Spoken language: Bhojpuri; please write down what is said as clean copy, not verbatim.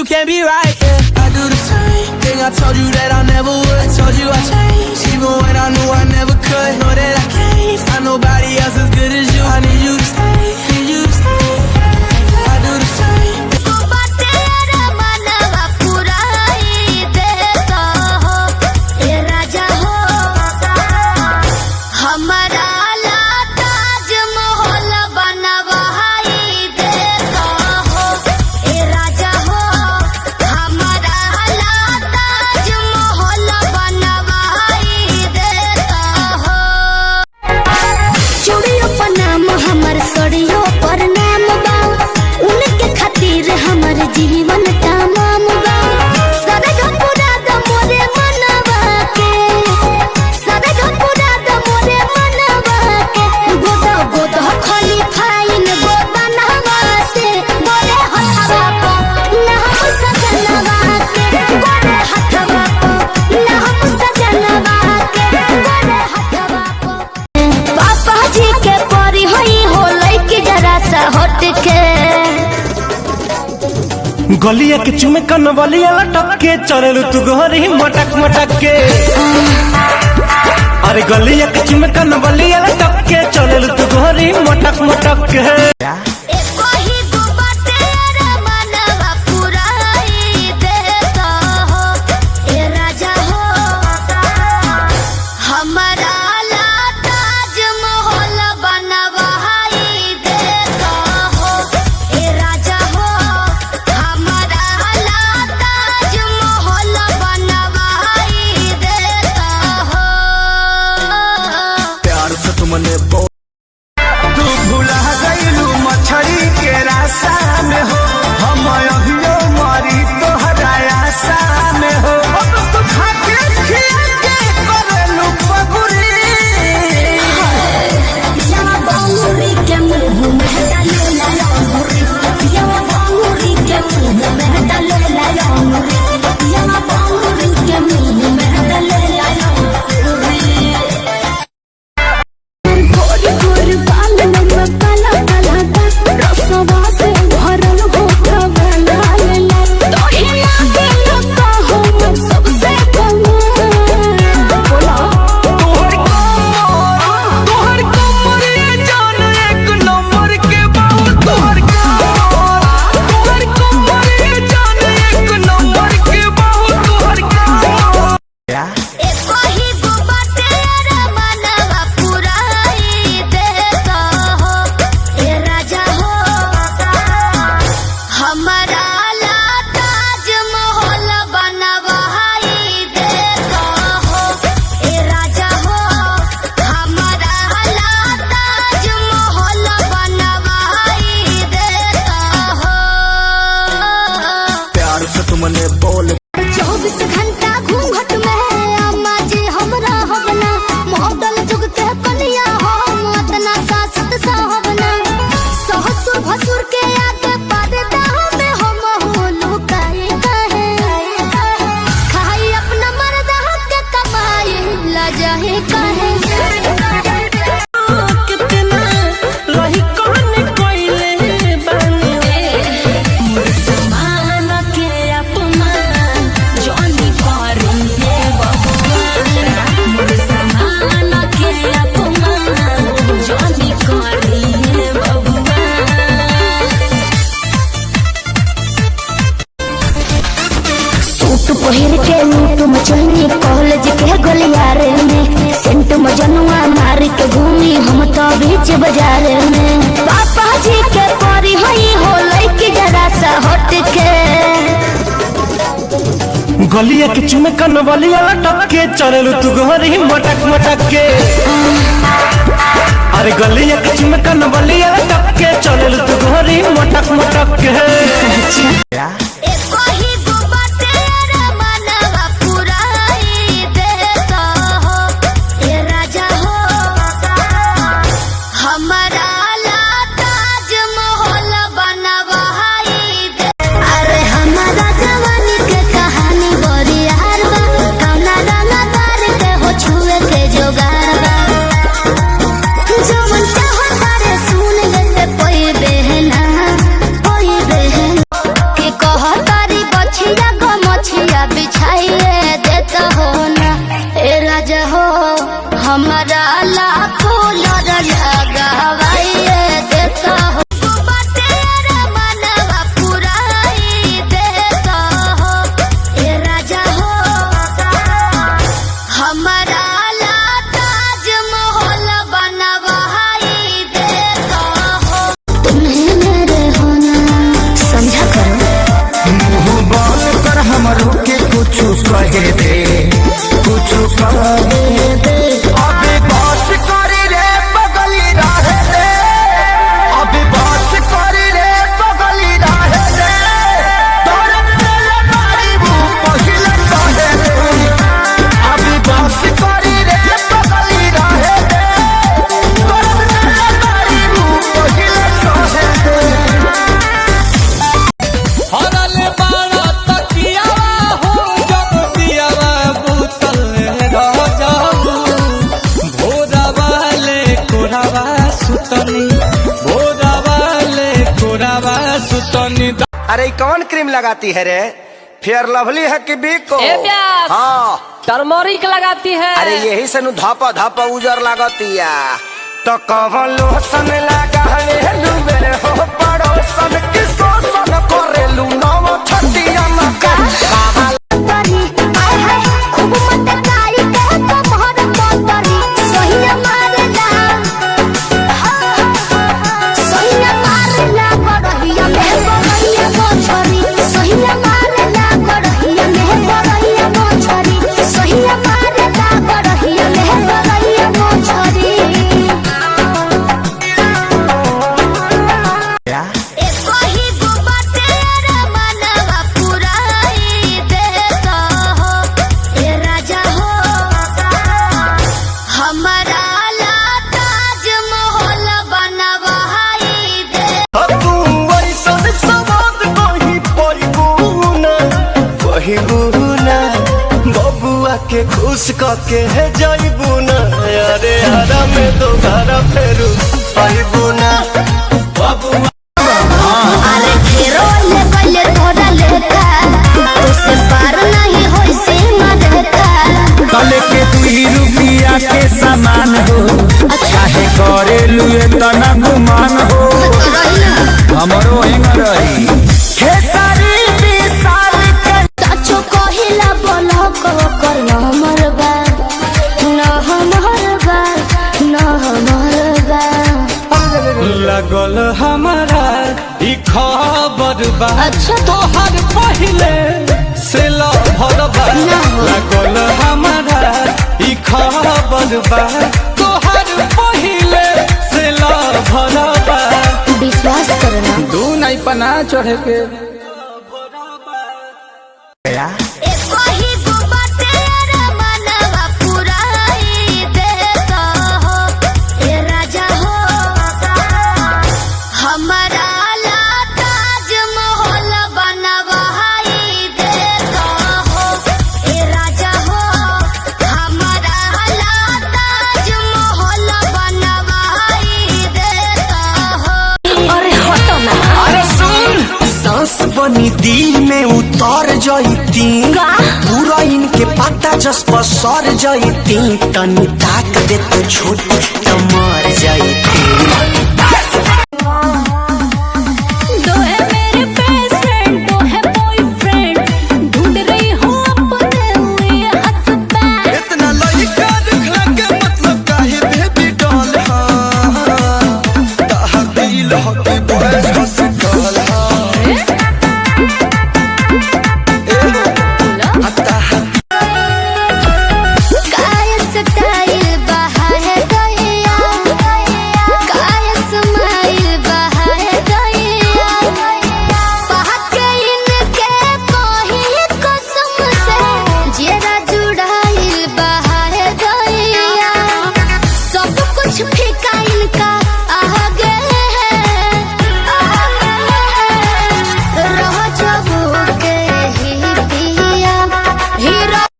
you can't be right, yeah. I do the same thing I told you that I never would. I told you I changed, even when I knew I never could. Know that I can't find nobody else as good as you. I need you to stay, need you to stay. I do the same. जीवन तमाम बा सरग पूरा द मोरे मनवा के सरग पूरा द मोरे मनवा के गोदा गोदा खाली फाइन गो बनवा से बोले हथवा को ना हम सजनवा के बोले हथवा को ना हम सजनवा के बोले हथवा को पापा जी के परी होई होलै कि जरा सा हट के गलिया के चुमे कन बलिया लटक के चललू तू घरी मटक मटक के। अरे गलिया के चुमे कन बलिया लटक के चललू तू घरी मटक मटक के। तू भुला गईलू मछली के रास्ता में हो, हम अभियो मरी तोहरा आशा में हो। तू खाके खिया के करलू पगुरी पियावा बांगुरी के मुंह में डाले लाया अंगूरी पियावा बांगुरी के मुंह में डाले लाया अंगूरी पियावा बांगुरी के मुंह में डाले लाया अंगूरी गोरी गोरी बाल में काला काला रसवा से भरल होठा वाला लेला तोही लागे लगा हम सबसे कमाल बोला तोहर कमर ये जान एक नंबर के बहुत तोहर कमर ये जान एक नंबर के बहुत तोहर तुमने बोल 24 घंटा घूंघट में अम्मा जी हमरा हबना मॉडल जुग के कनिया हम अतना सासत साहबना ससुर भसुर के आगे पर्दा में हम हो लुकाए कहे खाई अपना मर्दा के कमाई ला जाए कहे कितना रही कौन कोइले बानी मुसलमान के अपमान जानी करिए बबुआ मुसलमान के अपमान जानी करिए बबुआ सूट पहिर के लूट मचनी कॉलेज के गलियारे में सेंट मजनुआ मार के घूमी हम तो बीच बाजार में पापा जी के परी होई होलै कि जरा सा हट के गलिया के चुमे कन बलिया लटक के चललू तू घरी मटक मटक के। अरे गलिया के चुमे कन बलिया लटक के चललू तू घरी मटक मटक के। कहता कहे दे, कुछ कहे दे। अभी बस करी रे बगली रहे दे, अभी बस करी रे बगली रहे दे। तोरे मेरे बारी वो पहिले कहे दे, अभी बस करी रे बगली रहे दे। तोरे मेरे बारी वो पहिले कहे दे। हरल बाड़ा तकियावा हो जब दियावा बुतल रह जाबू। भोरावा ले कोरावा सुतनी, भोरावा ले कोरावा सुतनी। अरे कौन क्रीम लगाती है रे? फेयर लवली है कि बिको? हाँ टर्मरिक लगाती है। अरे यही से धापा धापा उजर लागतिया। तो कवन लोशन लगा लुबे हो पड़ोसन की शोषण करेलू नव छतिया मका। तरी आय हाय खूब मत काई के कमहर मोटरी सोहिया मारेला सोहिया मारेला गड़हिया में गड़हिया मोछरी सोहिया मारेला गड़हिया में गड़हिया मोछरी सोहिया मारेला गड़हिया में गड़हिया मोछरी। एको ही गुबाते रे मनवा पुराई देता हो ए राजा हो हमारा ला ताजमहल बनवाई दे। तू ऐसन सवाद कहीं पहिबू ना बबुआ के खुश करके है जाइबू ना। अरे हरा में दोबारा फेरू पाइबू ना बबुआ। अरे घेरो ले पहले थोड़ा लेता तुझसे पार नहीं होई सीमा देता। कले के 2 रुपया के सामान हो, चाहे करे लुए तना गुमान हो, हमरो हेंग रही। खेसारी विशाल के सचो कहिला बोलो को कर न मरबा न हमरबा न हमरबा। लगल हमारा ई खबर बा। अच्छा। तोहर पहिले से लहर बा। ना हो। लगल हमारा ई खबर बा। तोहर पहिले से लहर बा। विश्वास करना दू नहीं पना चढ़े के। एको ही गुबाते रे मनवा पुराई देता हो ए राजा हो हमारा ला ताजमहल बनवाई देता हो ए राजा हो हमारा ला ताजमहल बनवाई देता हो। अरे हटो ना। अरे सुन सांस बनी दिल में उतर जाती, पूरा इनके पता जस पर सर जाती। तनी ताक दे तो छोटी तो मर जाती।